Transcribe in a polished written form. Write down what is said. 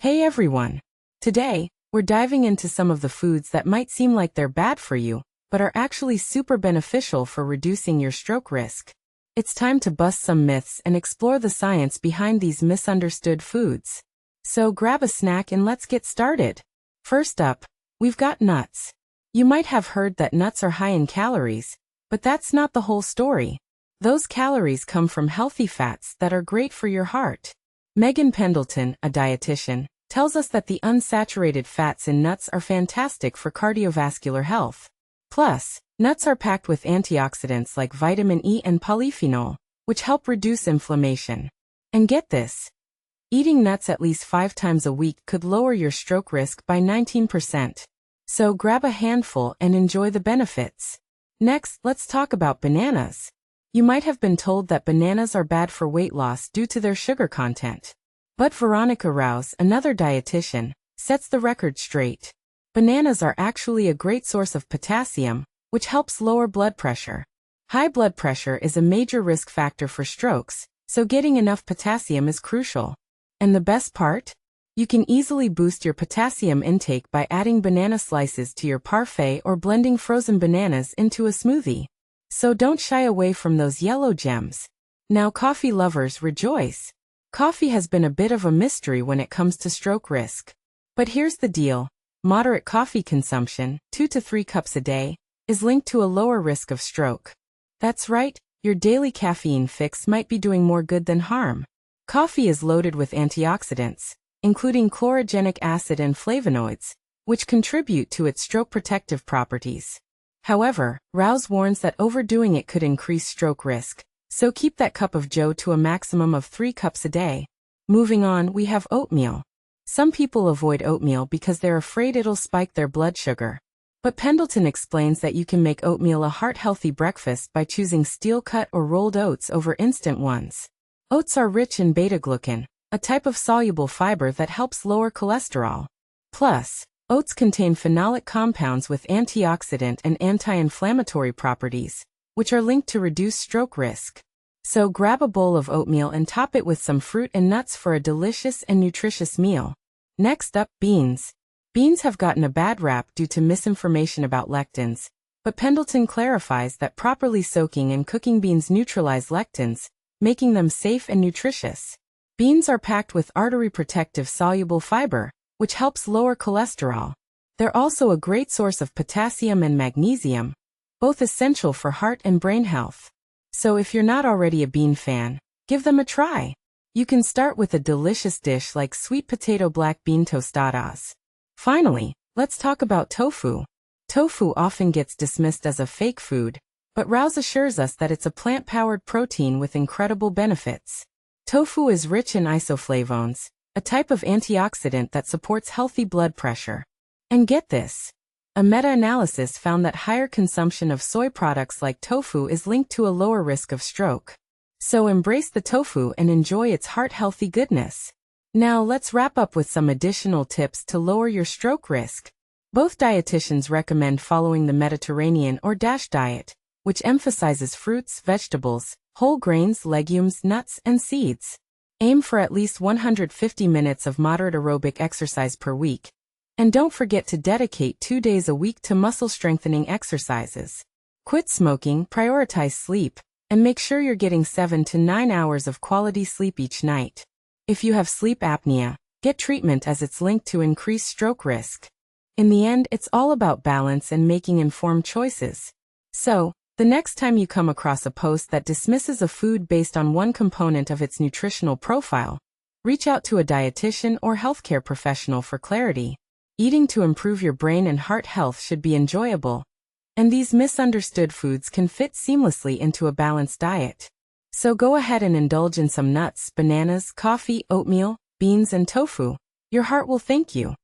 Hey everyone! Today, we're diving into some of the foods that might seem like they're bad for you, but are actually super beneficial for reducing your stroke risk. It's time to bust some myths and explore the science behind these misunderstood foods. So grab a snack and let's get started. First up, we've got nuts. You might have heard that nuts are high in calories, but that's not the whole story. Those calories come from healthy fats that are great for your heart. Megan Pendleton, a dietitian, tells us that the unsaturated fats in nuts are fantastic for cardiovascular health. Plus, nuts are packed with antioxidants like vitamin E and polyphenol, which help reduce inflammation. And get this, eating nuts at least 5 times a week could lower your stroke risk by 19%. So grab a handful and enjoy the benefits. Next, let's talk about bananas. You might have been told that bananas are bad for weight loss due to their sugar content. But Veronica Rouse, another dietitian, sets the record straight. Bananas are actually a great source of potassium, which helps lower blood pressure. High blood pressure is a major risk factor for strokes, so getting enough potassium is crucial. And the best part? You can easily boost your potassium intake by adding banana slices to your parfait or blending frozen bananas into a smoothie. So don't shy away from those yellow gems. Now coffee lovers rejoice. Coffee has been a bit of a mystery when it comes to stroke risk. But here's the deal. Moderate coffee consumption, 2 to 3 cups a day, is linked to a lower risk of stroke. That's right, your daily caffeine fix might be doing more good than harm. Coffee is loaded with antioxidants, including chlorogenic acid and flavonoids, which contribute to its stroke protective properties. However, Rouse warns that overdoing it could increase stroke risk, so keep that cup of joe to a maximum of 3 cups a day. Moving on, we have oatmeal. Some people avoid oatmeal because they're afraid it'll spike their blood sugar. But Pendleton explains that you can make oatmeal a heart-healthy breakfast by choosing steel-cut or rolled oats over instant ones. Oats are rich in beta-glucan, a type of soluble fiber that helps lower cholesterol. Plus, oats contain phenolic compounds with antioxidant and anti-inflammatory properties, which are linked to reduce stroke risk. So grab a bowl of oatmeal and top it with some fruit and nuts for a delicious and nutritious meal. Next up, beans. Beans have gotten a bad rap due to misinformation about lectins, but Pendleton clarifies that properly soaking and cooking beans neutralize lectins, making them safe and nutritious. Beans are packed with artery-protective soluble fiber, which helps lower cholesterol. They're also a great source of potassium and magnesium, both essential for heart and brain health. So if you're not already a bean fan, give them a try. You can start with a delicious dish like sweet potato black bean tostadas. Finally, let's talk about tofu. Tofu often gets dismissed as a fake food, but Rouse assures us that it's a plant-powered protein with incredible benefits. Tofu is rich in isoflavones, a type of antioxidant that supports healthy blood pressure. And get this, a meta-analysis found that higher consumption of soy products like tofu is linked to a lower risk of stroke. So embrace the tofu and enjoy its heart-healthy goodness. Now let's wrap up with some additional tips to lower your stroke risk. Both dietitians recommend following the Mediterranean or DASH diet, which emphasizes fruits, vegetables, whole grains, legumes, nuts, and seeds. Aim for at least 150 minutes of moderate aerobic exercise per week. And don't forget to dedicate 2 days a week to muscle-strengthening exercises. Quit smoking, prioritize sleep, and make sure you're getting 7 to 9 hours of quality sleep each night. If you have sleep apnea, get treatment as it's linked to increased stroke risk. In the end, it's all about balance and making informed choices. So, the next time you come across a post that dismisses a food based on one component of its nutritional profile, reach out to a dietitian or healthcare professional for clarity. Eating to improve your brain and heart health should be enjoyable, and these misunderstood foods can fit seamlessly into a balanced diet. So go ahead and indulge in some nuts, bananas, coffee, oatmeal, beans, and tofu. Your heart will thank you.